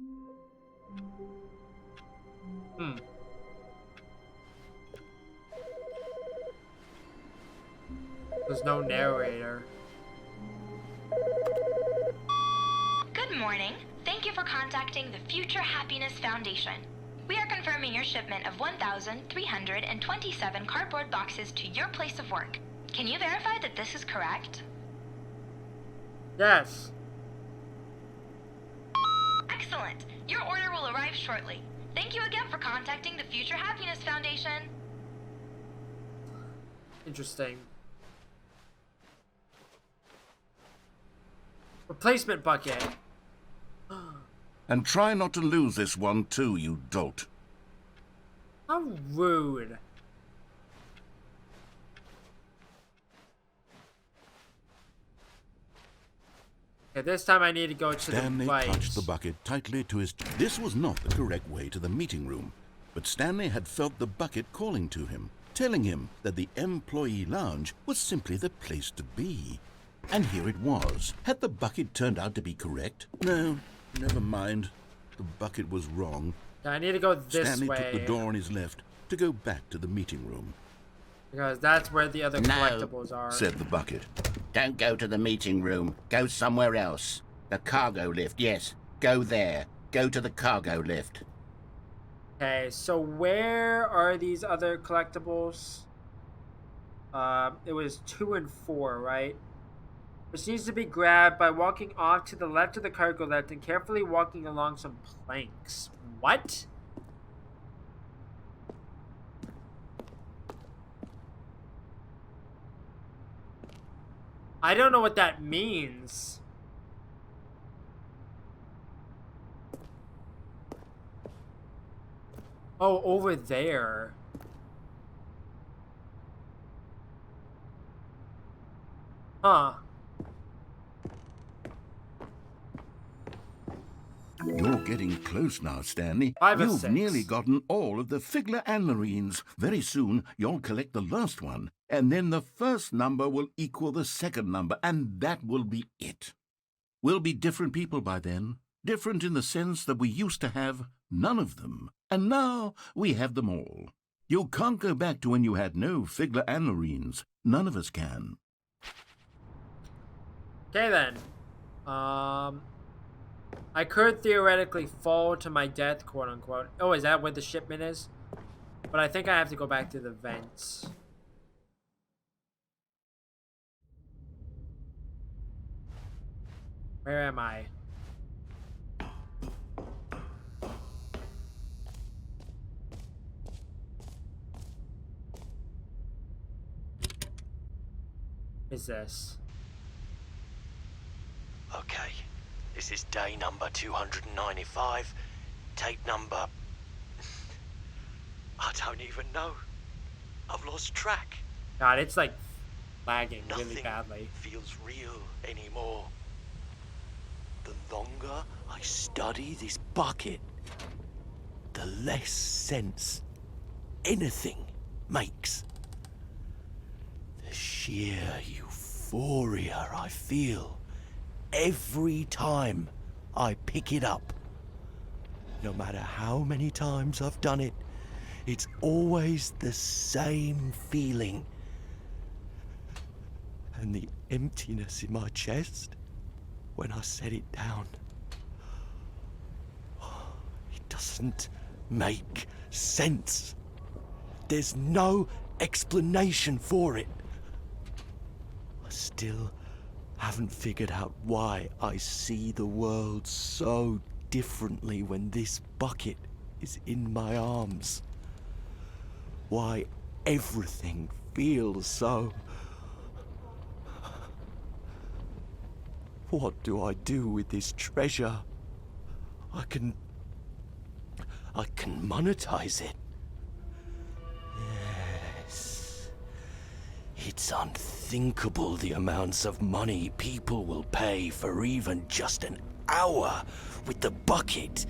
Hmm. There's no narrator. Good morning. Thank you for contacting the Future Happiness Foundation. We are confirming your shipment of 1,327 cardboard boxes to your place of work. Can you verify that this is correct? Yes. Excellent. Your order will arrive shortly. Thank you again for contacting the Future Happiness Foundation. Interesting. Replacement bucket. And try not to lose this one too, you dolt. How rude. Okay, this time I need to go to Stanley the right. clutched the bucket tightly to his... This was not the correct way to the meeting room, but Stanley had felt the bucket calling to him, telling him that the employee lounge was simply the place to be. And here it was. Had the bucket turned out to be correct? No, never mind. The bucket was wrong. I need to go this Stanley way. took the door on his left to go back to the meeting room. Because that's where the other collectibles are. Said the bucket. Don't go to the meeting room. Go somewhere else. The cargo lift, yes. Go there. Go to the cargo lift. Okay, so where are these other collectibles? It was 2 and 4, right? Which needs to be grabbed by walking off to the left of the cargo lift and carefully walking along some planks. What? I don't know what that means. Oh, over there. Huh. You're getting close now, Stanley. 5 of You've 6. nearly gotten all of the Figler and Marines. Very soon, you'll collect the last one, and then the first number will equal the second number, and that will be it. We'll be different people by then. Different in the sense that we used to have none of them, and now we have them all. You can't go back to when you had no Figler and Marines. None of us can. Okay then. I could theoretically fall to my death, quote unquote. Oh, is that where the shipment is? But I think I have to go back to the vents. Where am I? Is this? Okay, this is day number 295, tape number... I don't even know. I've lost track. God, it's like lagging Nothing really badly. feels real anymore. The longer I study this bucket, the less sense anything makes. The sheer euphoria I feel every time I pick it up. No matter how many times I've done it, it's always the same feeling. And the emptiness in my chest when I set it down. It doesn't make sense. There's no explanation for it. I still haven't figured out why I see the world so differently when this bucket is in my arms. Why everything feels so... What do I do with this treasure? I can monetize it. Yes. It's unthinkable the amounts of money people will pay for even just an hour with the bucket.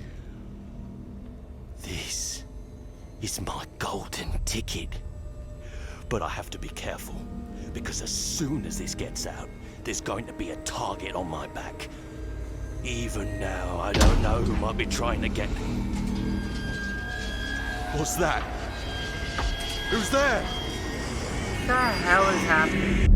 This is my golden ticket. But I have to be careful, because as soon as this gets out, there's going to be a target on my back. Even now, I don't know who might be trying to get... What's that? Who's there? What the hell is happening?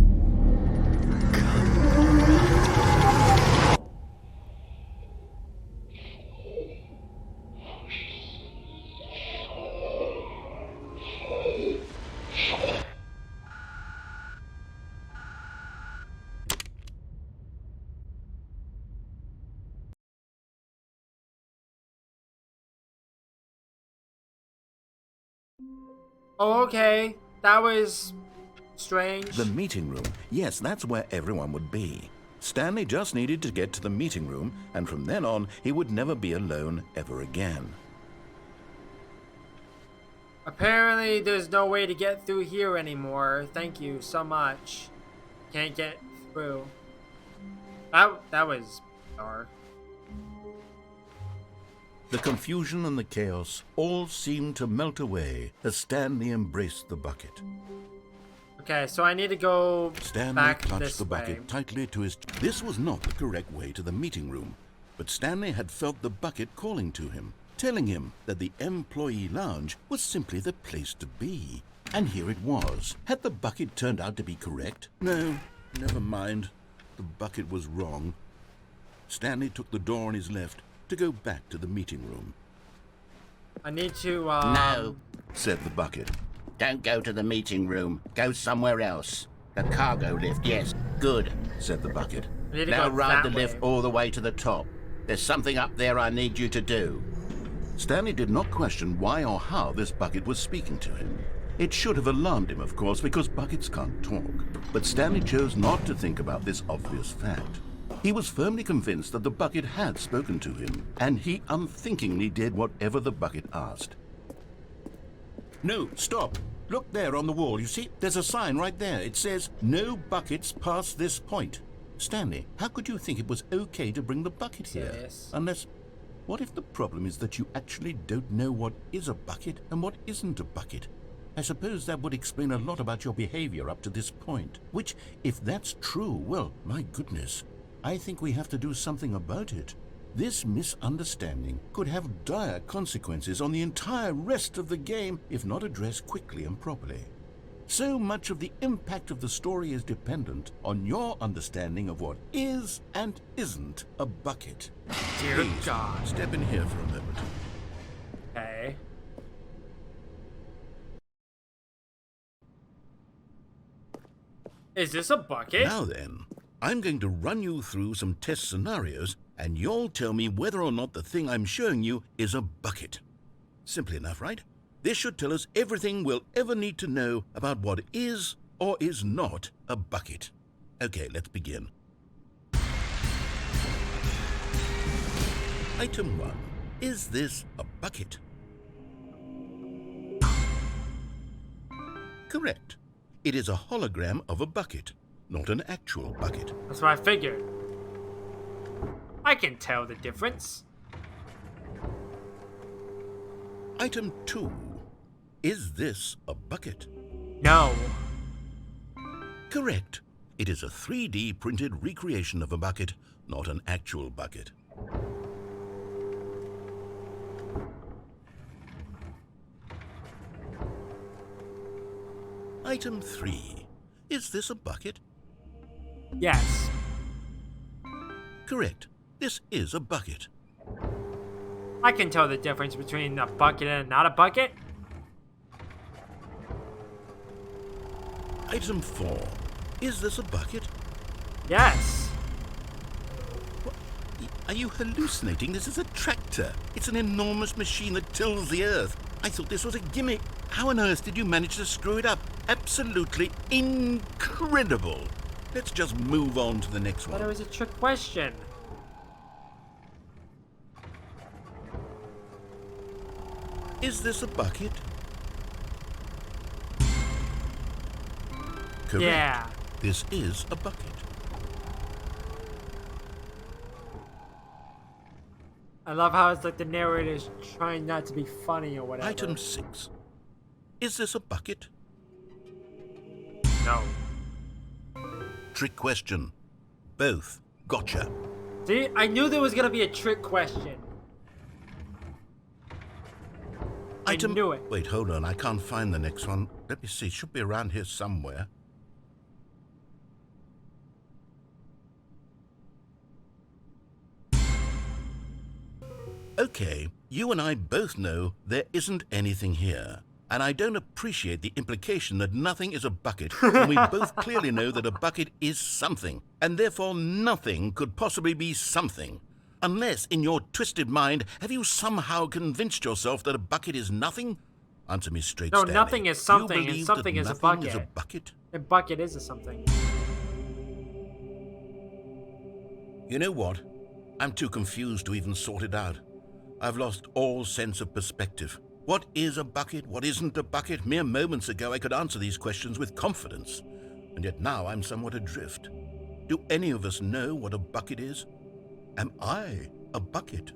Oh, okay. That was strange. The meeting room. Yes, that's where everyone would be. Stanley just needed to get to the meeting room, and from then on, he would never be alone ever again. Apparently, there's no way to get through here anymore. Thank you so much. Can't get through. That was bizarre. The confusion and the chaos all seemed to melt away as Stanley embraced the bucket. Okay, so I need to go Stanley back clutched this the bucket way. tightly to his... This was not the correct way to the meeting room, but Stanley had felt the bucket calling to him, telling him that the employee lounge was simply the place to be. And here it was. Had the bucket turned out to be correct? No, never mind. The bucket was wrong. Stanley took the door on his left to go back to the meeting room. I need to, No, Said the bucket. don't go to the meeting room. Go somewhere else. The cargo lift, yes. Good. Said the bucket. I need to Now go ride the that lift way. all the way to the top. There's something up there I need you to do. Stanley did not question why or how this bucket was speaking to him. It should have alarmed him, of course, because buckets can't talk. But Stanley chose not to think about this obvious fact. He was firmly convinced that the bucket had spoken to him, and he unthinkingly did whatever the bucket asked. No, stop. Look there on the wall. You see, there's a sign right there. It says, "No buckets past this point." Stanley, how could you think it was okay to bring the bucket here? Yes. Unless, what if the problem is that you actually don't know what is a bucket and what isn't a bucket? I suppose that would explain a lot about your behavior up to this point. Which, if that's true, well, my goodness, I think we have to do something about it. This misunderstanding could have dire consequences on the entire rest of the game if not addressed quickly and properly. So much of the impact of the story is dependent on your understanding of what is and isn't a bucket. Dear Please, God. step in here for a moment. Okay. Is this a bucket? Now then, I'm going to run you through some test scenarios, and you'll tell me whether or not the thing I'm showing you is a bucket. Simple enough, right? This should tell us everything we'll ever need to know about what is or is not a bucket. Okay, let's begin. Item 1. Is this a bucket? Correct. It is a hologram of a bucket, not an actual bucket. That's what I figured. I can tell the difference. Item 2. Is this a bucket? No. Correct. It is a 3D printed recreation of a bucket, not an actual bucket. Item 3. Is this a bucket? Yes. Correct. This is a bucket. I can tell the difference between a bucket and not a bucket. Item 4. Is this a bucket? Yes. Are you hallucinating? This is a tractor. It's an enormous machine that tills the earth. I thought this was a gimmick. How on earth did you manage to screw it up? Absolutely incredible. Let's just move on to the next But it one. was a trick question. Is this a bucket? Correct. Yeah. This is a bucket. I love how it's like the narrator's trying not to be funny or whatever. Item 6. Is this a bucket? No. Trick question. Both. Gotcha. See, I knew there was gonna be a trick question. I knew it. Wait, hold on. I can't find the next one. Let me see. It should be around here somewhere. Okay, you and I both know there isn't anything here. And I don't appreciate the implication that nothing is a bucket when we both clearly know that a bucket is something, and therefore nothing could possibly be something. Unless, in your twisted mind, have you somehow convinced yourself that a bucket is nothing? Answer me straight, No, Stanley. nothing is something, and You believe something that is a nothing bucket. Is a bucket? A bucket is a something. You know what? I'm too confused to even sort it out. I've lost all sense of perspective. What is a bucket? What isn't a bucket? Mere moments ago I could answer these questions with confidence, and yet now I'm somewhat adrift. Do any of us know what a bucket is? Am I a bucket?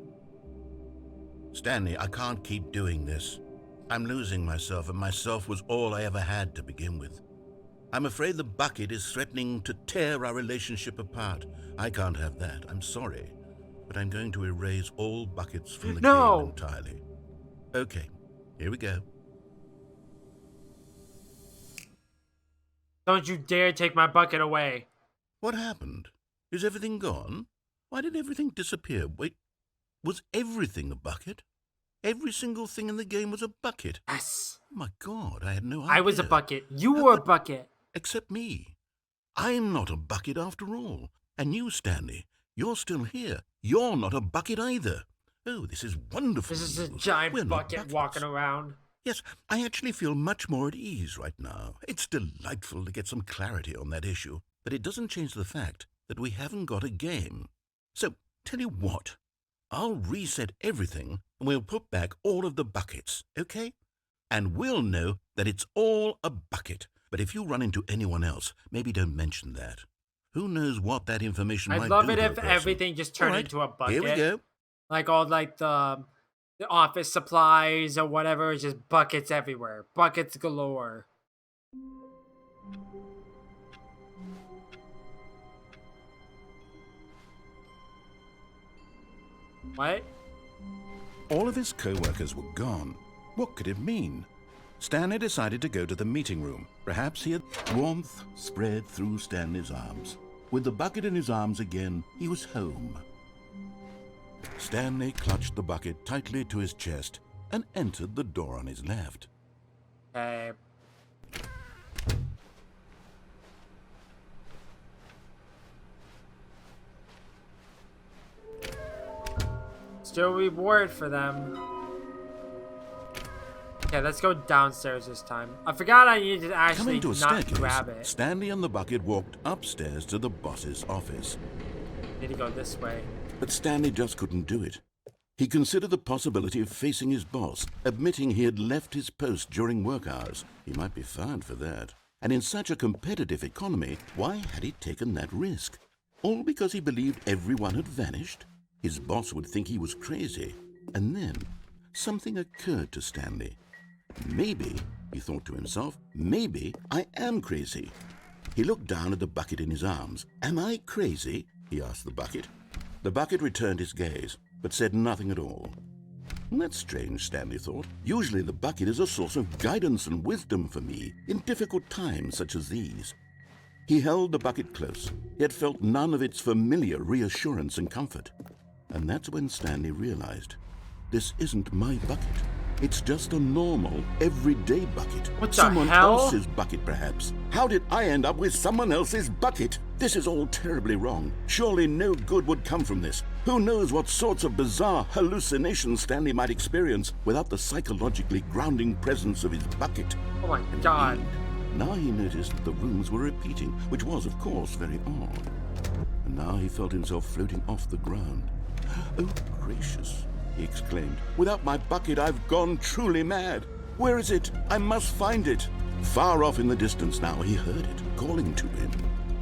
Stanley, I can't keep doing this. I'm losing myself, and myself was all I ever had to begin with. I'm afraid the bucket is threatening to tear our relationship apart. I can't have that. I'm sorry. But I'm going to erase all buckets from the game entirely. Okay, here we go. Don't you dare take my bucket away. What happened? Is everything gone? Why did everything disappear? Wait, was everything a bucket? Every single thing in the game was a bucket? Yes. Oh my God, I had no idea. I was a bucket. You were a bucket. Except me. I'm not a bucket after all. And you, Stanley, you're still here. You're not a bucket either. Oh, this is wonderful. This is a news. giant We're not bucket buckets. walking around. Yes, I actually feel much more at ease right now. It's delightful to get some clarity on that issue, but it doesn't change the fact that we haven't got a game. So, tell you what, I'll reset everything and we'll put back all of the buckets, okay? And we'll know that it's all a bucket. But if you run into anyone else, maybe don't mention that. Who knows what that information might do I'd love it to a if person. everything just turned All right, into a bucket. Here we go. Like all like the office supplies or whatever, it's just buckets everywhere. Buckets galore. What? All of his co-workers were gone. What could it mean? Stanley decided to go to the meeting room. Perhaps he had... Warmth spread through Stanley's arms. With the bucket in his arms again, he was home. Stanley clutched the bucket tightly to his chest and entered the door on his left. Still reward for them. Okay, let's go downstairs this time. I forgot I needed to actually Coming to a not staircase, grab it. Stanley and the bucket walked upstairs to the boss's office. Need to go this way. But Stanley just couldn't do it. He considered the possibility of facing his boss, admitting he had left his post during work hours. He might be fined for that. And in such a competitive economy, why had he taken that risk? All because he believed everyone had vanished? His boss would think he was crazy. And then something occurred to Stanley. Maybe, he thought to himself, maybe I am crazy. He looked down at the bucket in his arms. Am I crazy? He asked the bucket. The bucket returned his gaze, but said nothing at all. That's strange, Stanley thought. Usually the bucket is a source of guidance and wisdom for me in difficult times such as these. He held the bucket close, yet felt none of its familiar reassurance and comfort. And that's when Stanley realized, this isn't my bucket. It's just a normal, everyday bucket. What the Someone hell? else's bucket, perhaps. How did I end up with someone else's bucket? This is all terribly wrong. Surely no good would come from this. Who knows what sorts of bizarre hallucinations Stanley might experience without the psychologically grounding presence of his bucket. Oh my god. Now he noticed that the rooms were repeating, which was, of course, very odd. And now he felt himself floating off the ground. Oh, gracious, he exclaimed. Without my bucket, I've gone truly mad. Where is it? I must find it. Far off in the distance now, he heard it, calling to him.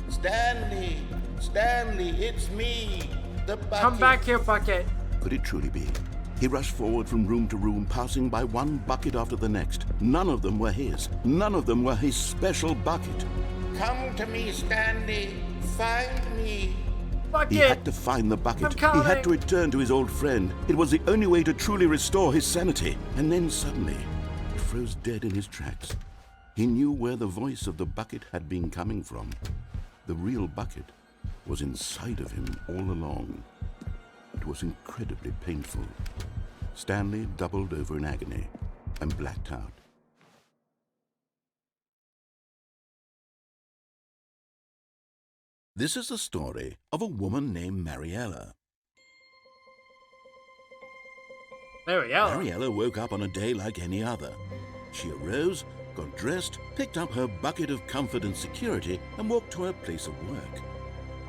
Stanley! Stanley, it's me! The bucket! Come back here, bucket. Could it truly be? He rushed forward from room to room, passing by one bucket after the next. None of them were his. None of them were his special bucket. Come to me, Stanley! Find me! Fuck He it. had to find the bucket. I'm He had to counting. return to his old friend. It was the only way to truly restore his sanity. And then suddenly, he froze dead in his tracks. He knew where the voice of the bucket had been coming from. The real bucket was inside of him all along. It was incredibly painful. Stanley doubled over in agony and blacked out. This is the story of a woman named Mariella. There we go. Mariella woke up on a day like any other. She arose, got dressed, picked up her bucket of comfort and security, and walked to her place of work.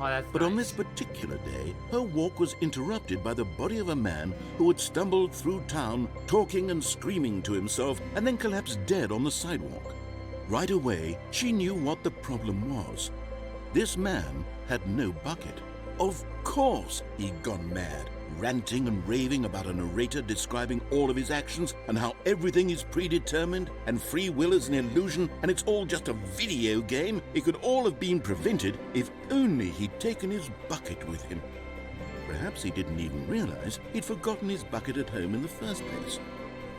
Oh, that's But on nice. this particular day, her walk was interrupted by the body of a man who had stumbled through town, talking and screaming to himself, and then collapsed dead on the sidewalk. Right away, she knew what the problem was. This man had no bucket. Of course he'd gone mad, ranting and raving about a narrator describing all of his actions and how everything is predetermined and free will is an illusion and it's all just a video game. It could all have been prevented if only he'd taken his bucket with him. Perhaps he didn't even realize he'd forgotten his bucket at home in the first place.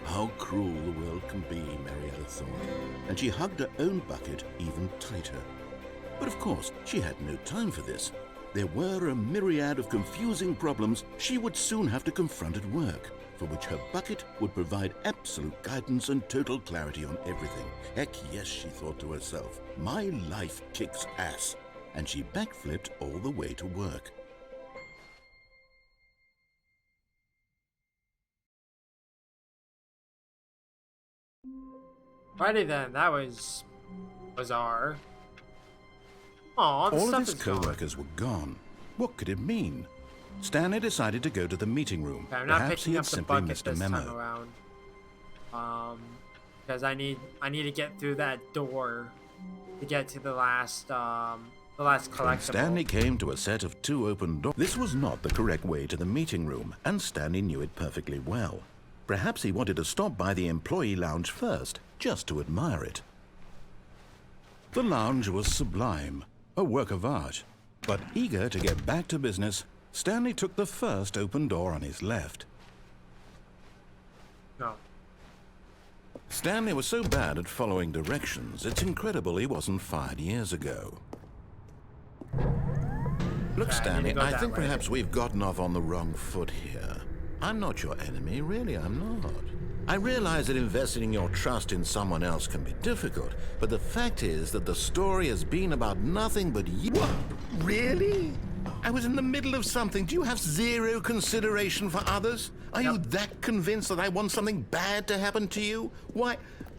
How cruel the world can be, Mariella thought, and she hugged her own bucket even tighter. But of course, she had no time for this. There were a myriad of confusing problems she would soon have to confront at work, for which her bucket would provide absolute guidance and total clarity on everything. Heck yes, she thought to herself, my life kicks ass. And she backflipped all the way to work. Alrighty then, that was bizarre. Aw, the All stuff of his is gone. co-workers were gone. What could it mean? Stanley decided to go to the meeting room. Okay, I'm not Perhaps he picking had up the simply bucket missed a this time memo. around. Because I need to get through that door to get to the last collectible. When Stanley came to a set of 2 open doors. This was not the correct way to the meeting room, and Stanley knew it perfectly well. Perhaps he wanted to stop by the employee lounge first, just to admire it. The lounge was sublime, a work of art. But eager to get back to business, Stanley took the first open door on his left. No. Stanley was so bad at following directions, it's incredible he wasn't fired years ago. Look, Okay, I need to Stanley, go I that think way. perhaps we've gotten off on the wrong foot here. I'm not your enemy, really, I'm not. I realize that investing your trust in someone else can be difficult, but the fact is that the story has been about nothing but you. What? Really? I was in the middle of something. Do you have zero consideration for others? Are you that convinced that I want something bad to happen to you? Why,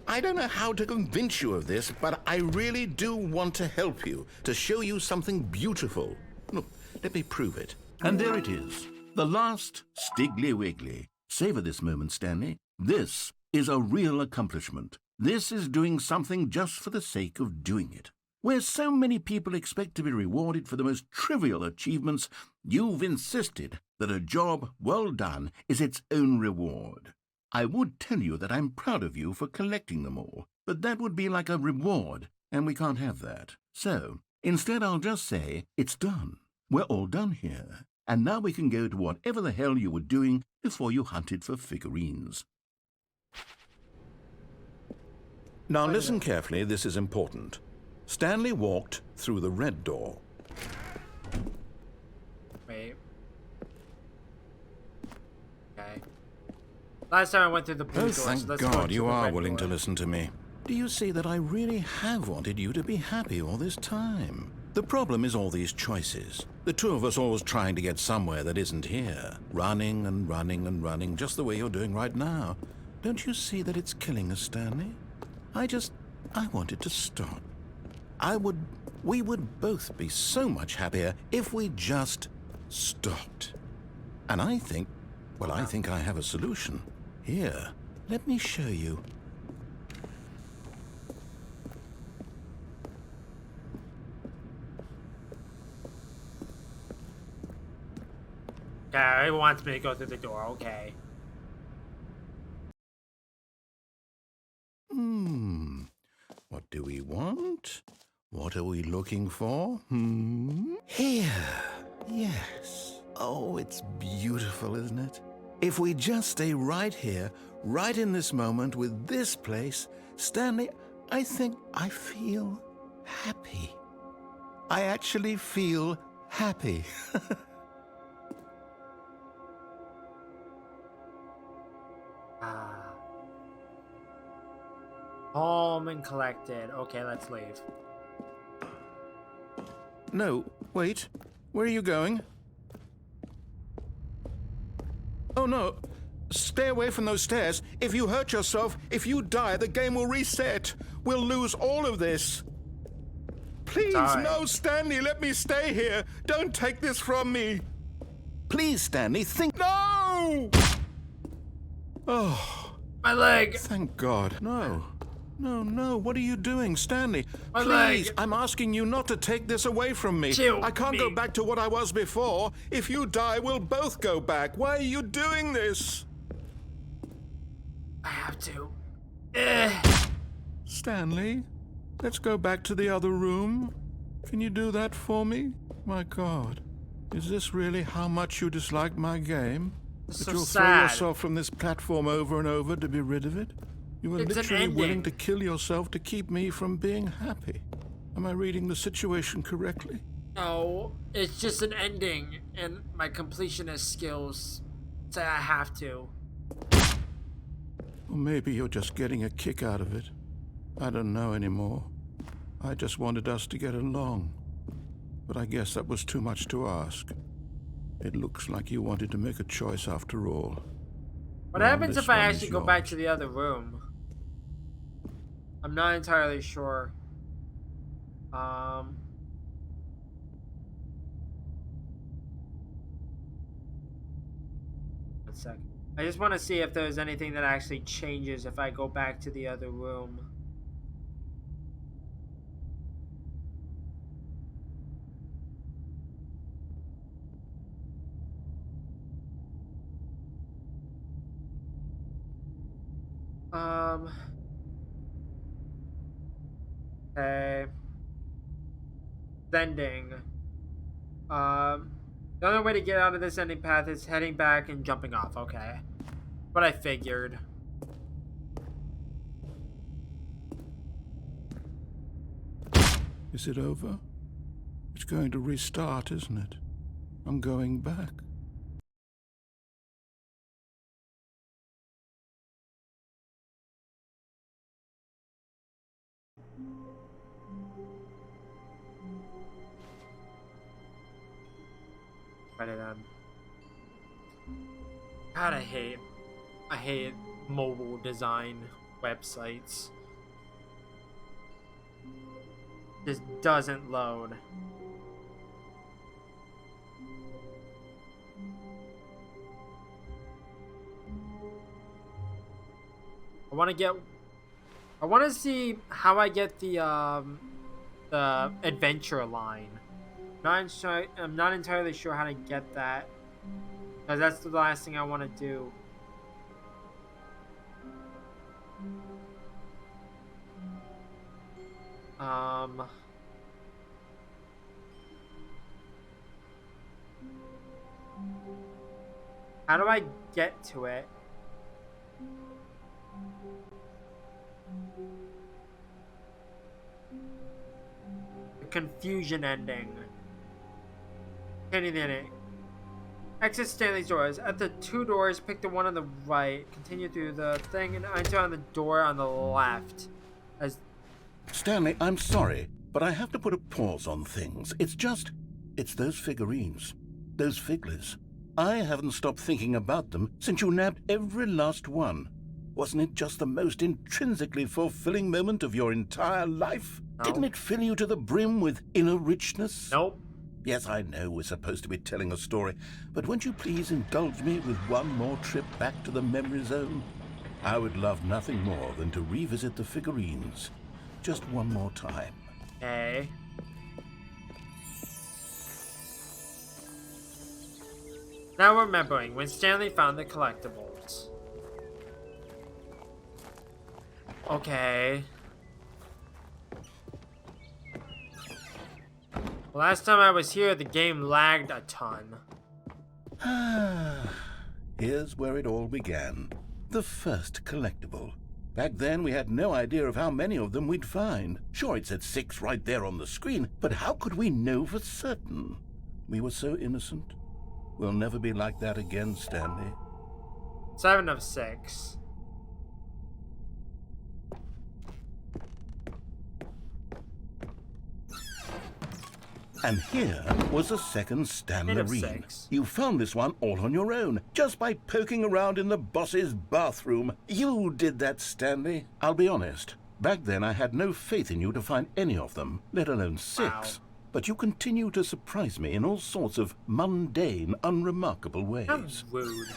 I don't know how to convince you of this, but I really do want to help you, to show you something beautiful. Look, let me prove it. And there it is. The last Stiggly Wiggly. Savor this moment, Stanley. This is a real accomplishment. This is doing something just for the sake of doing it. Where so many people expect to be rewarded for the most trivial achievements, you've insisted that a job well done is its own reward. I would tell you that I'm proud of you for collecting them all, but that would be like a reward, and we can't have that. So, instead I'll just say, it's done. We're all done here. And now we can go to whatever the hell you were doing before you hunted for figurines. Now listen carefully, this is important. Stanley walked through the red door. Wait. Okay. Last time I went through the blue Oh, door, so thank let's go God to you the are red willing to door. listen to me. Do you see that I really have wanted you to be happy all this time? The problem is all these choices. The two of us always trying to get somewhere that isn't here. Running and running and running, just the way you're doing right now. Don't you see that it's killing us, Stanley? I wanted to stop. We would both be so much happier if we just stopped. And I think I have a solution. Here, let me show you. Okay, it wants me to go through the door, okay. What do we want? What are we looking for? Here. Yes. Oh, it's beautiful, isn't it? If we just stay right here, right in this moment with this place, Stanley, I think I feel happy. I actually feel happy. Ah. Calm and collected. Okay, let's leave. No, wait. Where are you going? Oh, no. Stay away from those stairs. If you hurt yourself, if you die, the game will reset. We'll lose all of this. Please, Die. no, Stanley, let me stay here. Don't take this from me. Please, Stanley, think. No! Oh, My leg! thank God. No. No, what are you doing, Stanley? My Please, leg. I'm asking you not to take this away from me. Chill I can't go me. back to what I was before. If you die, we'll both go back. Why are you doing this? I have to. Stanley, let's go back to the other room. Can you do that for me? My God, is this really how much you dislike my game? It's That so you'll throw sad. yourself from this platform over and over to be rid of it? You were It's an literally willing ending. to kill yourself to keep me from being happy. Am I reading the situation correctly? No, it's just an ending, and my completionist skills say I have to. Or maybe you're just getting a kick out of it. I don't know anymore. I just wanted us to get along. But I guess that was too much to ask. It looks like you wanted to make a choice after all. What Well, happens this if I one is actually go back yours. to the other room? I'm not entirely sure. One sec. I just want to see if there's anything that actually changes if I go back to the other room. Um. Okay. Sending. The only way to get out of this ending path is heading back and jumping off. Okay. What I figured. Is it over? It's going to restart, isn't it? I'm going back. Better than. God, I hate mobile design websites. Just doesn't load. I want to see how I get the adventure line. I'm not entirely sure how to get that. Because that's the last thing I want to do. How do I get to it? The confusion ending. Continue the ending. Exit Stanley's doors. At the two doors, pick the one on the right. Continue through the thing and enter on the door on the left. As Stanley, I'm sorry, but I have to put a pause on things. It's those figurines. Those figglers. I haven't stopped thinking about them since you nabbed every last one. Wasn't it just the most intrinsically fulfilling moment of your entire life? No. Didn't it fill you to the brim with inner richness? nope. Yes, I know we're supposed to be telling a story, but won't you please indulge me with one more trip back to the memory zone? I would love nothing more than to revisit the figurines. Just one more time. Okay. Now remembering when Stanley found the collectibles. Okay. Last time I was here, the game lagged a ton. Here's where it all began. The first collectible. Back then, we had no idea of how many of them we'd find. Sure, it said 6 right there on the screen, but how could we know for certain? We were so innocent. We'll never be like that again, Stanley. 7 of 6. And here was a second 8 Stanley. of 6. You found this one all on your own, just by poking around in the boss's bathroom. You did that, Stanley. I'll be honest. Back then, I had no faith in you to find any of them, let alone 6. Wow. But you continue to surprise me in all sorts of mundane, unremarkable ways. How rude.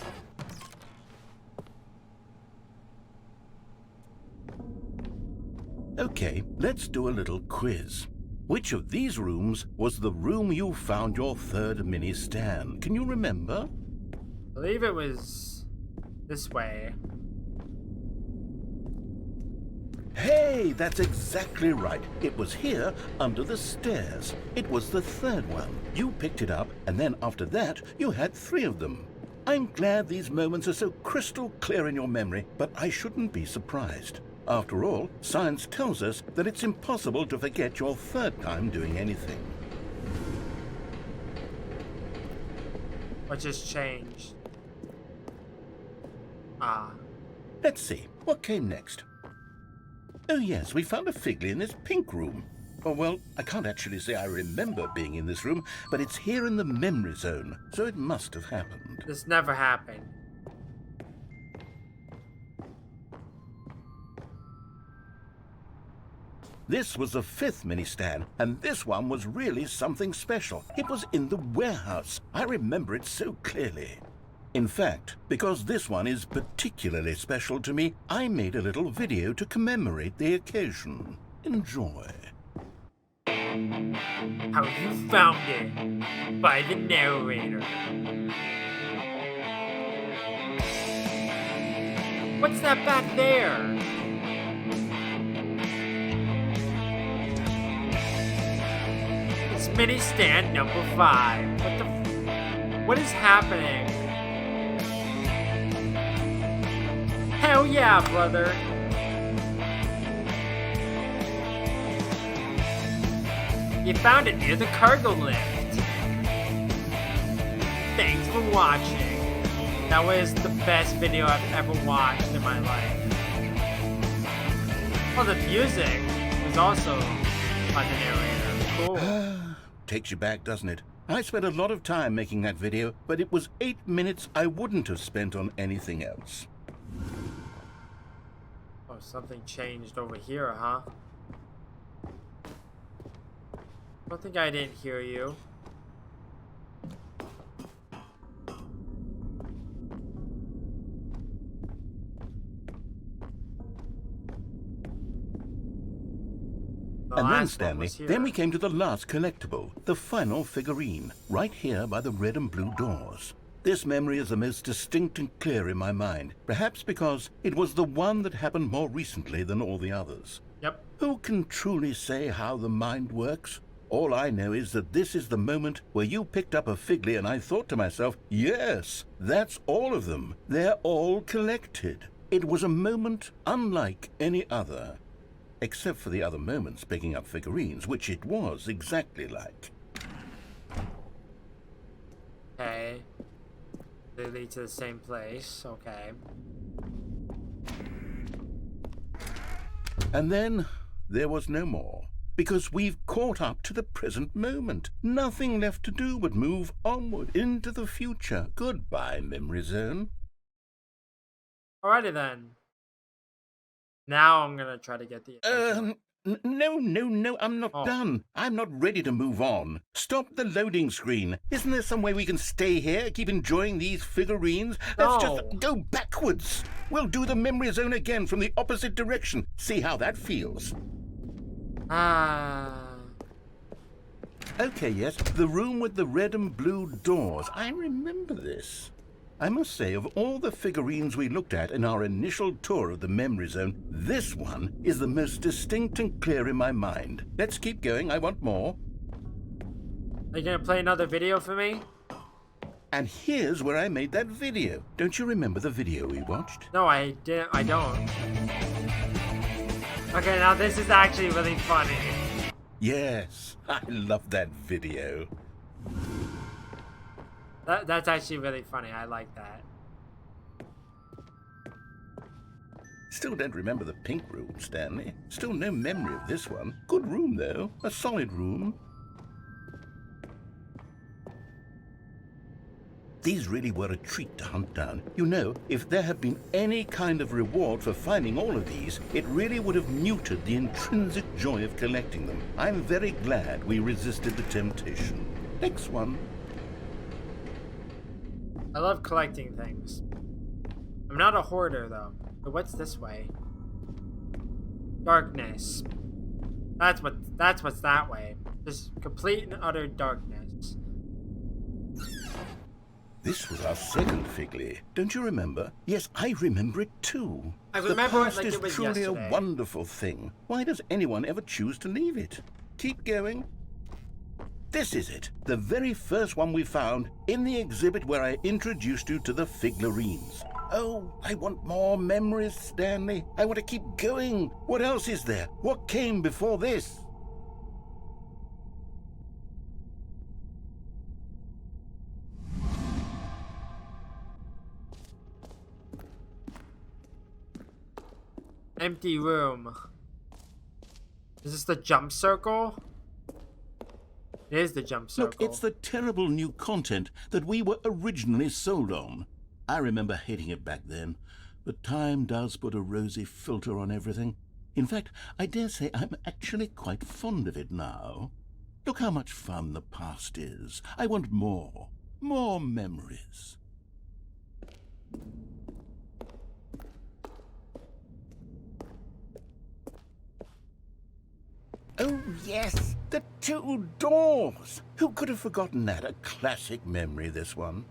Okay, let's do a little quiz. Which of these rooms was the room you found your third mini Stan? Can you remember? I believe it was this way. Hey, that's exactly right. It was here, under the stairs. It was the third one. You picked it up, and then after that, you had 3 of them. I'm glad these moments are so crystal clear in your memory, but I shouldn't be surprised. After all, science tells us that it's impossible to forget your third time doing anything. What just changed? Ah. Let's see, what came next? Oh yes, we found a Figley in this pink room. Oh well, I can't actually say I remember being in this room, but it's here in the memory zone, so it must have happened. This never happened. This was the 5th mini Stan, and this one was really something special. It was in the warehouse. I remember it so clearly. In fact, because this one is particularly special to me, I made a little video to commemorate the occasion. Enjoy. How you found it by the narrator. What's that back there? It's mini stand number 5. What is happening? Hell yeah, brother. You found it near the cargo lift. Thanks for watching. That was the best video I've ever watched in my life. Well, the music was also by the narrator. Cool. Takes you back, doesn't it? I spent a lot of time making that video, but it was 8 minutes I wouldn't have spent on anything else. Oh, something changed over here, huh? I don't think I didn't hear you. And then, Stanley, then we came to the last collectible, the final figurine, right here by the red and blue doors. This memory is the most distinct and clear in my mind, perhaps because it was the one that happened more recently than all the others. Yep. Who can truly say how the mind works? All I know is that this is the moment where you picked up a Figley and I thought to myself, yes, that's all of them. They're all collected. It was a moment unlike any other. Except for the other moments picking up figurines, which it was exactly like. Okay. They lead to the same place. Okay. And then there was no more. Because we've caught up to the present moment. Nothing left to do but move onward into the future. Goodbye, memory zone. Alrighty then. Now I'm gonna try to get the... No, I'm not done. I'm not ready to move on. Stop the loading screen. Isn't there some way we can stay here, keep enjoying these figurines? Let's just go backwards. We'll do the memory zone again from the opposite direction. See how that feels. Okay, yes, the room with the red and blue doors. I remember this. I must say, of all the figurines we looked at in our initial tour of the memory zone, this one is the most distinct and clear in my mind. Let's keep going, I want more. Are you gonna play another video for me? And here's where I made that video. Don't you remember the video we watched? No, I didn't. I don't. Okay, now this is actually really funny. Yes, I love that video. That's actually really funny. I like that. Still don't remember the pink room, Stanley. Still no memory of this one. Good room, though. A solid room. These really were a treat to hunt down. You know, if there had been any kind of reward for finding all of these, it really would have muted the intrinsic joy of collecting them. I'm very glad we resisted the temptation. Next one. I love collecting things. I'm not a hoarder, though. But what's this way? Darkness. That's what's that way. Just complete and utter darkness. This was our second Figley. Don't you remember? Yes, I remember it too. I remember the it past like is it was truly yesterday. a wonderful thing. Why does anyone ever choose to leave it? Keep going. This is it. The very first one we found in the exhibit where I introduced you to the Figlarines. Oh, I want more memories, Stanley. I want to keep going. What else is there? What came before this? Empty room. Is this the jump circle? It is the jump circle. Look, it's the terrible new content that we were originally sold on. I remember hating it back then, but time does put a rosy filter on everything. In fact, I dare say I'm actually quite fond of it now. Look how much fun the past is. I want more. More memories. Oh, yes, the two doors. Who could have forgotten that? A classic memory, this one.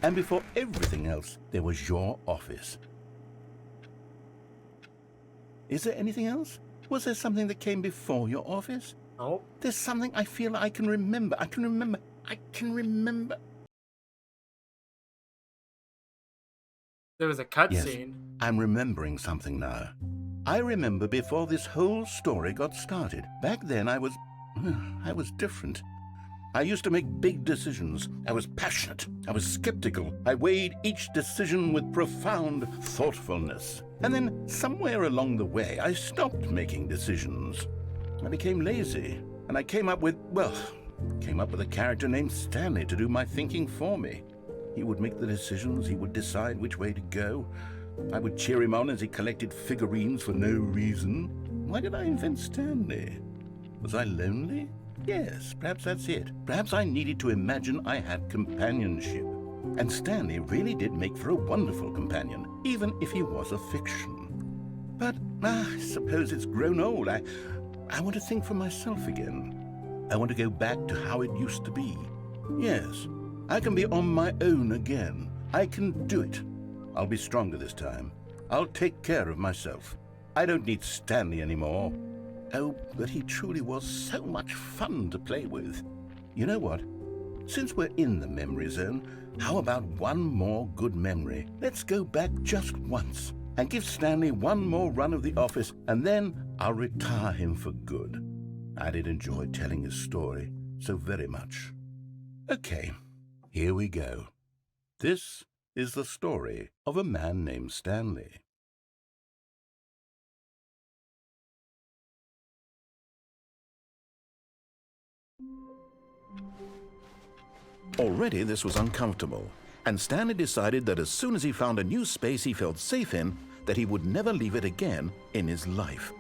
And before everything else, there was your office. Is there anything else? Was there something that came before your office? Oh. There's something I feel I can remember. I can remember. There was a cutscene. I'm remembering something now. I remember before this whole story got started. Back then I was different. I used to make big decisions. I was passionate. I was skeptical. I weighed each decision with profound thoughtfulness. And then somewhere along the way, I stopped making decisions. I became lazy. And I came up with a character named Stanley to do my thinking for me. He would make the decisions. He would decide which way to go. I would cheer him on as he collected figurines for no reason. Why did I invent Stanley? Was I lonely? Yes, perhaps that's it. Perhaps I needed to imagine I had companionship. And Stanley really did make for a wonderful companion, even if he was a fiction. But I suppose it's grown old. I want to think for myself again. I want to go back to how it used to be. Yes, I can be on my own again. I can do it. I'll be stronger this time. I'll take care of myself. I don't need Stanley anymore. Oh, but he truly was so much fun to play with. You know what? Since we're in the memory zone, how about one more good memory? Let's go back just once and give Stanley one more run of the office, and then I'll retire him for good. I did enjoy telling his story so very much. Okay, here we go. This is the story of a man named Stanley. Already this was uncomfortable, and Stanley decided that as soon as he found a new space he felt safe in, that he would never leave it again in his life.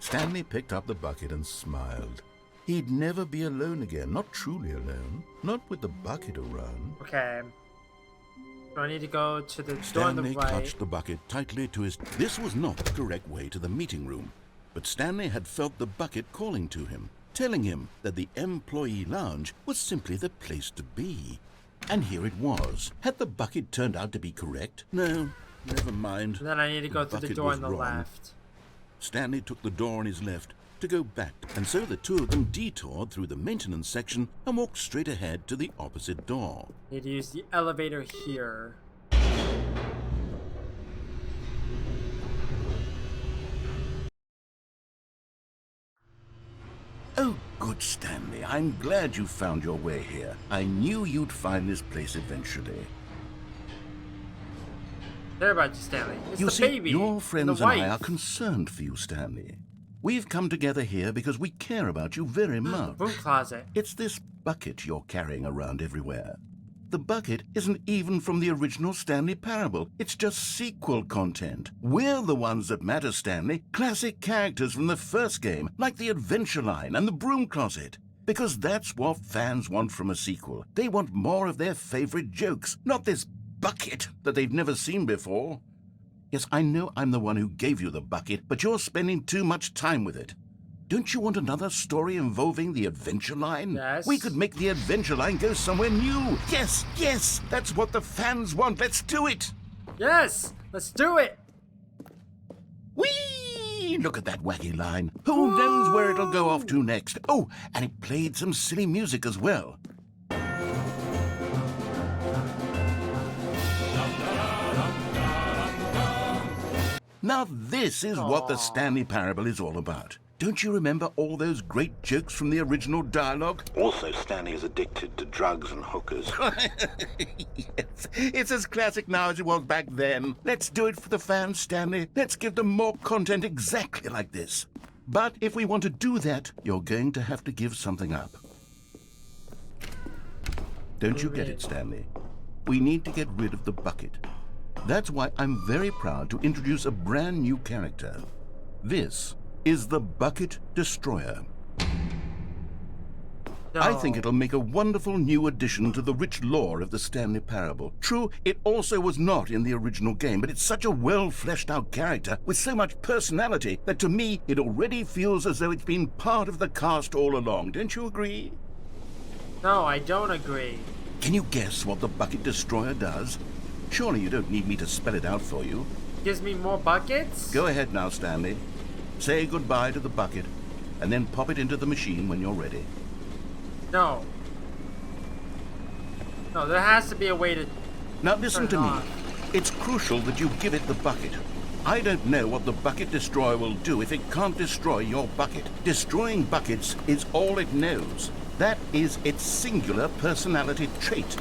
Stanley picked up the bucket and smiled. He'd never be alone again, not truly alone, not with the bucket around. Okay. So I need to go to the door on Stanley the right. clutched the bucket tightly to his... This was not the correct way to the meeting room, but Stanley had felt the bucket calling to him, telling him that the employee lounge was simply the place to be. And here it was. Had the bucket turned out to be correct? No, never mind. And then I need to go The through the bucket door was on the wrong. left. Stanley took the door on his left to go back, and so the two of them detoured through the maintenance section and walked straight ahead to the opposite door. Need to use the elevator here. Oh, good, Stanley. I'm glad you found your way here. I knew you'd find this place eventually. Care about you, Stanley. It's You the see, baby. your friends and and the I wife. are concerned for you, Stanley. We've come together here because we care about you very much. Broom closet. It's this bucket you're carrying around everywhere. The bucket isn't even from the original Stanley Parable. It's just sequel content. We're the ones that matter, Stanley. Classic characters from the first game, like the Adventure Line and the Broom Closet. Because that's what fans want from a sequel. They want more of their favorite jokes, not this bucket that they've never seen before. Yes, I know I'm the one who gave you the bucket, but you're spending too much time with it. Don't you want another story involving the Adventure Line? Yes. We could make the Adventure Line go somewhere new. Yes, yes, that's what the fans want. Let's do it. Yes, let's do it. Whee! Look at that wacky line. Who knows where it'll go off to next? Oh, and it played some silly music as well. Now this is what the Stanley Parable is all about. Don't you remember all those great jokes from the original dialogue? Also, Stanley is addicted to drugs and hookers. Yes, it's as classic now as it was back then. Let's do it for the fans, Stanley. Let's give them more content exactly like this. But if we want to do that, you're going to have to give something up. Don't you get it, Stanley? We need to get rid of the bucket. That's why I'm very proud to introduce a brand new character. This is the Bucket Destroyer. No. I think it'll make a wonderful new addition to the rich lore of the Stanley Parable. True, it also was not in the original game, but it's such a well-fleshed-out character with so much personality that to me it already feels as though it's been part of the cast all along. Don't you agree? No, I don't agree. Can you guess what the Bucket Destroyer does? Surely you don't need me to spell it out for you. Gives me more buckets? Go ahead now, Stanley. Say goodbye to the bucket, and then pop it into the machine when you're ready. No. No, there has to be a way to... Now listen Turn to it me. on. It's crucial that you give it the bucket. I don't know what the Bucket Destroyer will do if it can't destroy your bucket. Destroying buckets is all it knows. That is its singular personality trait.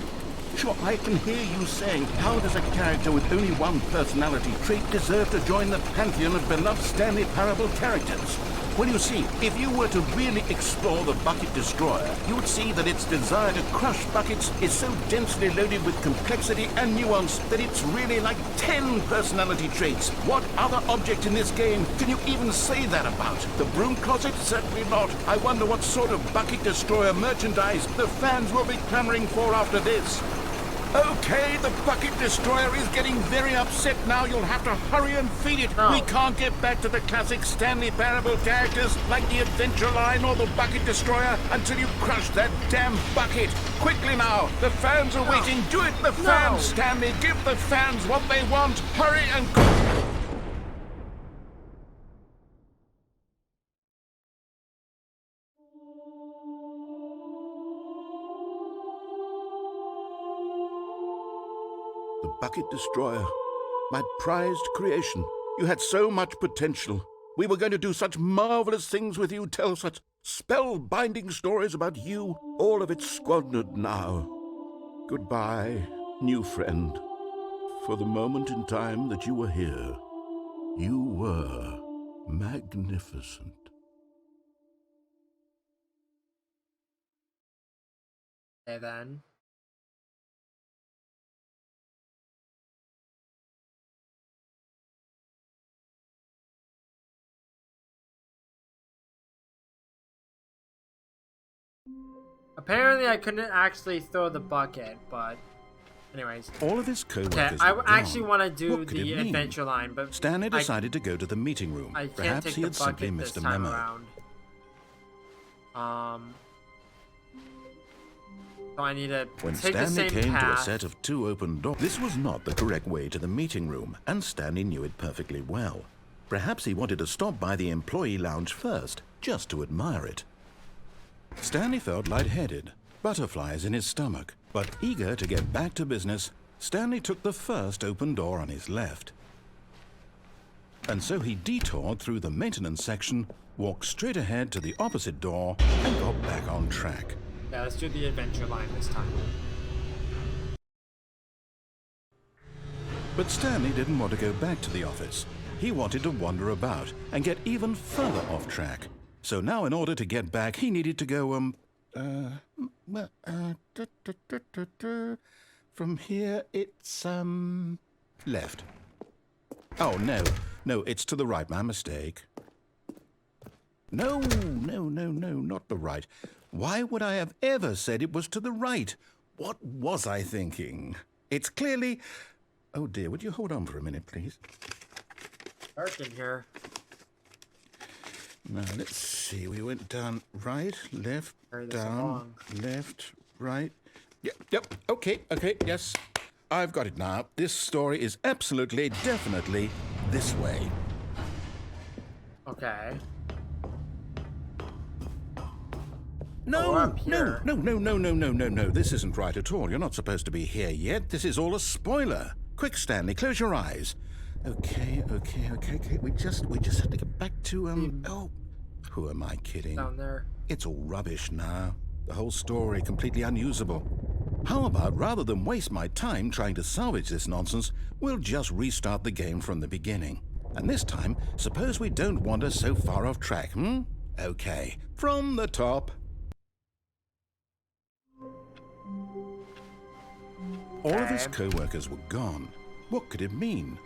Sure, I can hear you saying, how does a character with only one personality trait deserve to join the pantheon of beloved Stanley Parable characters? Well, you see, if you were to really explore the Bucket Destroyer, you would see that its desire to crush buckets is so densely loaded with complexity and nuance that it's really like 10 personality traits. What other object in this game can you even say that about? The Broom Closet? Certainly not. I wonder what sort of Bucket Destroyer merchandise the fans will be clamoring for after this. Okay, the Bucket Destroyer is getting very upset now. You'll have to hurry and feed it. Oh. We can't get back to the classic Stanley Parable characters like the Adventure Line or the Bucket Destroyer until you crush that damn bucket. Quickly now, the fans are waiting. Do it, the fans, Stanley. Give the fans what they want. Hurry and... The Bucket Destroyer, my prized creation. You had so much potential. We were going to do such marvelous things with you, tell such spellbinding stories about you. All of it squandered now. Goodbye, new friend. For the moment in time that you were here, you were magnificent. Okay, then. Apparently, I couldn't actually throw the bucket, but... Anyways. All of his co-workers Okay, I were actually gone. want to do What could the it mean? Adventure Line, but... Stanley decided to go to the meeting room. I can't Perhaps take he the had simply bucket this missed a time memo. around. So I need to When take the Stanley same came to a path. set of two open doors, this was not the correct way to the meeting room, and Stanley knew it perfectly well. Perhaps he wanted to stop by the employee lounge first, just to admire it. Stanley felt lightheaded, butterflies in his stomach, but eager to get back to business, Stanley took the first open door on his left. And so he detoured through the maintenance section, walked straight ahead to the opposite door, and got back on track. Yeah, let's do the adventure line this time. But Stanley didn't want to go back to the office. He wanted to wander about and get even further off track. So now in order to get back, he needed to go, from here it's, left. Oh, no, it's to the right, my mistake. No, not the right. Why would I have ever said it was to the right? What was I thinking? It's clearly... Oh dear, would you hold on for a minute, please? Dark in here. Now, let's see. We went down right, left, Carry this down, along. left, right. Yep, okay, yes. I've got it now. This story is absolutely, definitely this way. Okay. No, we're up here. no. This isn't right at all. You're not supposed to be here yet. This is all a spoiler. Quick, Stanley, close your eyes. Okay. We just have to get back to, oh, who am I kidding? Down there. It's all rubbish now. The whole story completely unusable. How about, rather than waste my time trying to salvage this nonsense, we'll just restart the game from the beginning. And this time, suppose we don't wander so far off track, Okay, from the top. All of his co-workers were gone. What could it mean?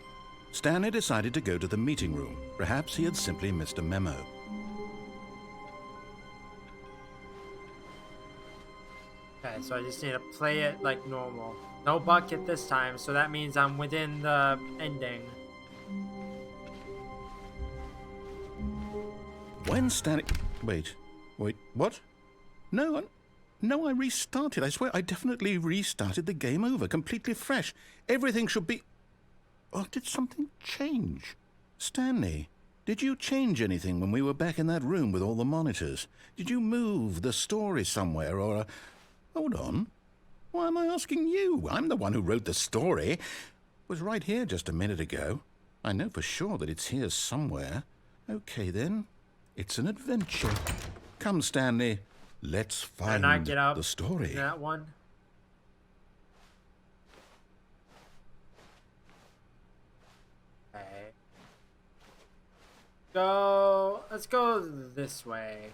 Stanley decided to go to the meeting room. Perhaps he had simply missed a memo. Okay, so I just need to play it like normal. No bucket this time, so that means I'm within the ending. When Stanley... Wait, what? No, I restarted. I swear, I definitely restarted the game over, completely fresh. Everything should be... Or did something change? Stanley, did you change anything when we were back in that room with all the monitors? Did you move the story somewhere, or... Hold on. Why am I asking you? I'm the one who wrote the story. It was right here just a minute ago. I know for sure that it's here somewhere. Okay, then. It's an adventure. Come, Stanley. Let's find Can I get up the story. in that one? Okay. Let's go this way.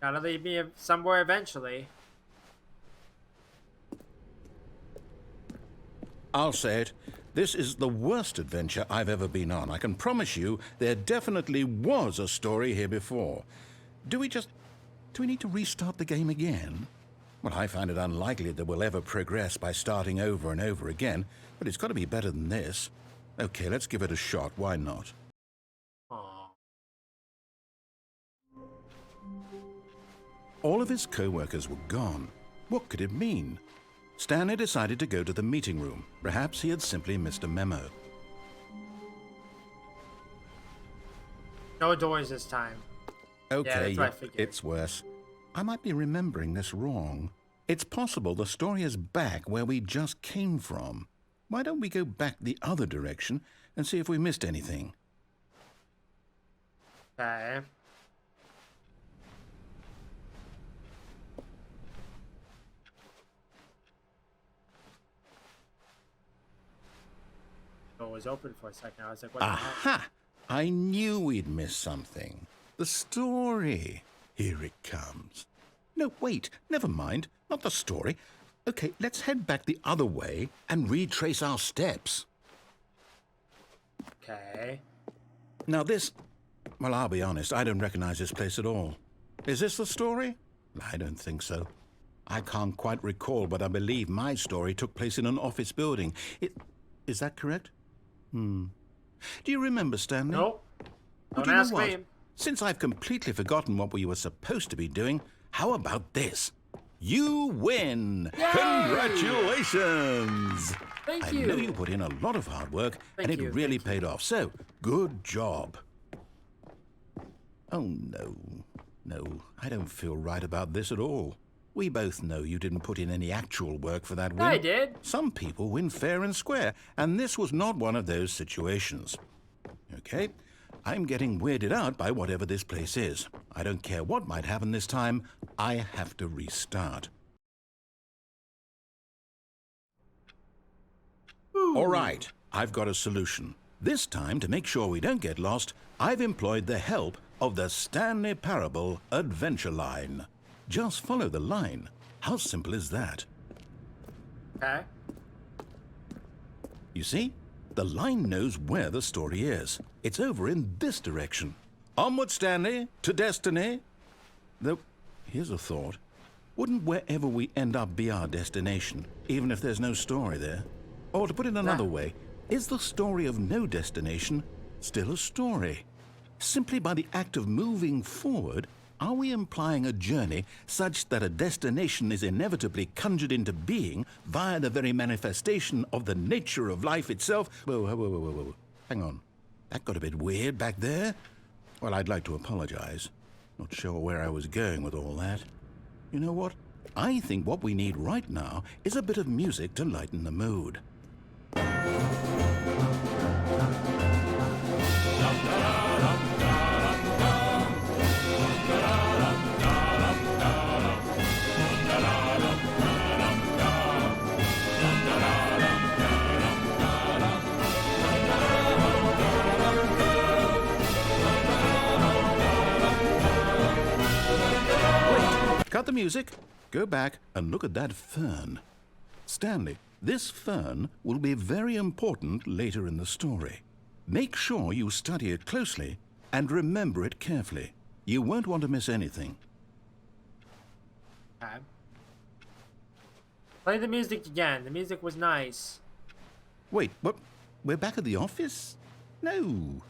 Gotta lead me somewhere eventually. I'll say it. This is the worst adventure I've ever been on. I can promise you there definitely was a story here before. Do we need to restart the game again? Well, I find it unlikely that we'll ever progress by starting over and over again, but it's got to be better than this. Okay, let's give it a shot. Why not? Aw. All of his co-workers were gone. What could it mean? Stanley decided to go to the meeting room. Perhaps he had simply missed a memo. No doors this time. Okay, that's what I figured. it's worse. I might be remembering this wrong. It's possible the story is back where we just came from. Why don't we go back the other direction and see if we missed anything? Okay. Door was open for a second. I was like, what the heck? Aha! I knew we'd missed something. The story. Here it comes. No, wait. Never mind. Not the story. Okay, let's head back the other way and retrace our steps. Okay. Now this... Well, I'll be honest. I don't recognize this place at all. Is this the story? I don't think so. I can't quite recall, but I believe my story took place in an office building. Is that correct? Do you remember, Stanley? Nope. Well, Don't do you know ask what? me. since I've completely forgotten what we were supposed to be doing, how about this? You win! Yay! Congratulations! Thank I know you. you put in a lot of hard work, and Thank it you, really thank you. paid off. So, good job. Oh, no. No, I don't feel right about this at all. We both know you didn't put in any actual work for that win. I did. Some people win fair and square, and this was not one of those situations. Okay, I'm getting weirded out by whatever this place is. I don't care what might happen this time. I have to restart. All right, I've got a solution. This time, to make sure we don't get lost, I've employed the help of the Stanley Parable Adventure Line. Just follow the line. How simple is that? Okay. You see? The line knows where the story is. It's over in this direction. Onward, Stanley, to destiny. Though, here's a thought. Wouldn't wherever we end up be our destination, even if there's no story there? Or to put it another way, is the story of no destination still a story? Simply by the act of moving forward, are we implying a journey such that a destination is inevitably conjured into being via the very manifestation of the nature of life itself? Whoa. Hang on. That got a bit weird back there. Well, I'd like to apologize. Not sure where I was going with all that. You know what? I think what we need right now is a bit of music to lighten the mood. Cut the music, go back and look at that fern. Stanley, this fern will be very important later in the story. Make sure you study it closely and remember it carefully. You won't want to miss anything. Okay. Play the music again. The music was nice. Wait, what? We're back at the office? No.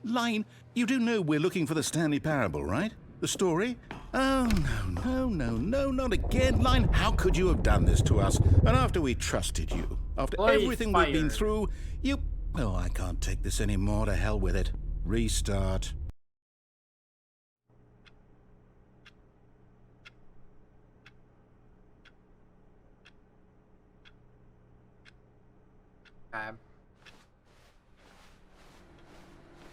Line, you do know we're looking for the Stanley Parable, right? The story? Oh, no, not again. Line, how could you have done this to us? And after we trusted you, after everything we've been through, you... Oh, I can't take this anymore. To hell with it. Restart.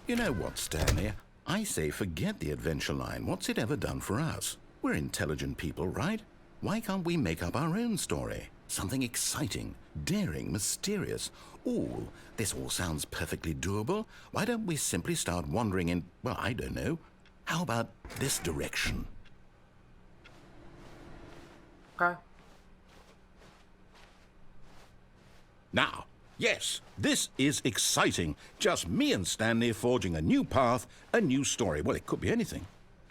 You know what, Stanley? I say forget the adventure line. What's it ever done for us? We're intelligent people, right? Why can't we make up our own story? Something exciting, daring, mysterious. Ooh, this all sounds perfectly doable. Why don't we simply start wandering in, well, I don't know. How about this direction? Okay. Now, yes, this is exciting. Just me and Stanley forging a new path, a new story. Well, it could be anything.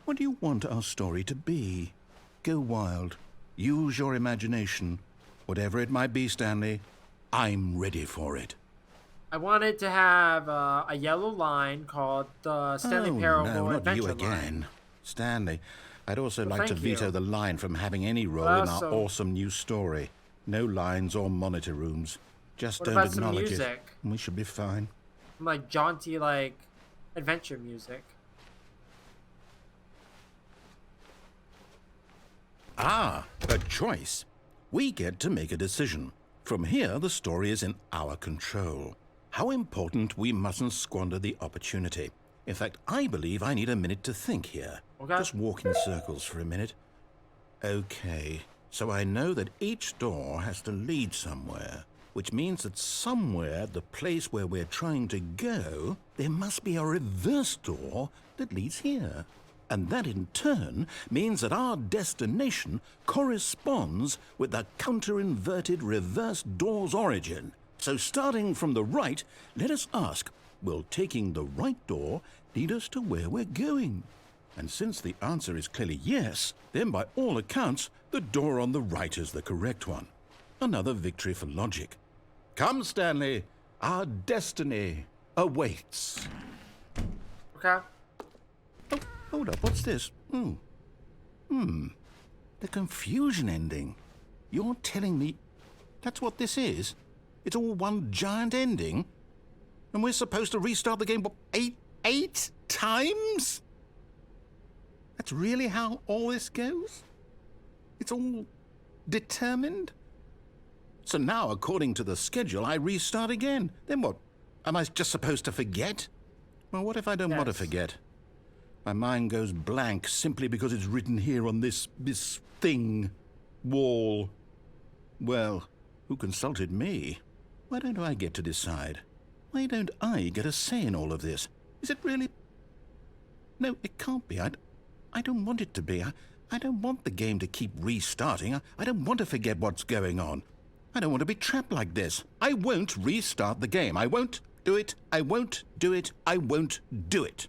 What do you want our story to be? Go wild. Use your imagination. Whatever it might be, Stanley, I'm ready for it. I wanted to have a yellow line called the Stanley Parable no, not Adventure you again. Line. Stanley, I'd also Well, like to thank veto you. the line from having any role in our awesome new story. No lines or monitor rooms. Just What don't about some acknowledge it. music? We should be fine. Some, like jaunty, like adventure music. Ah, a choice. We get to make a decision. From here, the story is in our control. How important we mustn't squander the opportunity. In fact, I believe I need a minute to think here. Okay. Just walk in circles for a minute. Okay, so I know that each door has to lead somewhere, which means that somewhere at the place where we're trying to go, there must be a reverse door that leads here. And that in turn means that our destination corresponds with the counter-inverted reverse door's origin. So starting from the right, let us ask, will taking the right door lead us to where we're going? And since the answer is clearly yes, then by all accounts, the door on the right is the correct one. Another victory for logic. Come, Stanley, our destiny awaits. Okay. Hold up, what's this? The confusion ending. You're telling me that's what this is? It's all one giant ending? And we're supposed to restart the game, what, eight times? That's really how all this goes? It's all determined? So now, according to the schedule, I restart again. Then what? Am I just supposed to forget? Well, what if I don't want to forget? My mind goes blank simply because it's written here on this thing, wall. Well, who consulted me? Why don't I get to decide? Why don't I get a say in all of this? Is it really... No, it can't be. I don't want it to be. I don't want the game to keep restarting. I don't want to forget what's going on. I don't want to be trapped like this. I won't restart the game. I won't do it. I won't do it. I won't do it.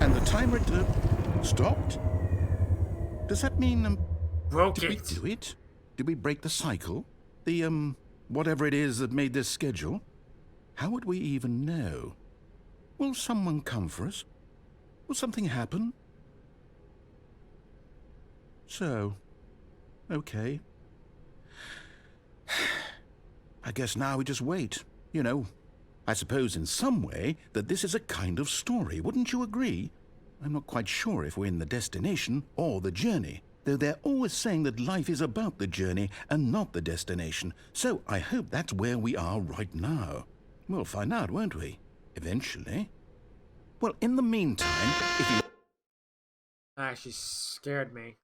And the timer stopped? Does that mean... Broke did it. we do it? Did we break the cycle? The, whatever it is that made this schedule? How would we even know? Will someone come for us? Will something happen? So, okay. I guess now we just wait. You know, I suppose in some way that this is a kind of story. Wouldn't you agree? I'm not quite sure if we're in the destination or the journey, though they're always saying that life is about the journey and not the destination. So I hope that's where we are right now. We'll find out, won't we? Eventually. Well, in the meantime, if you... Ah, she scared me.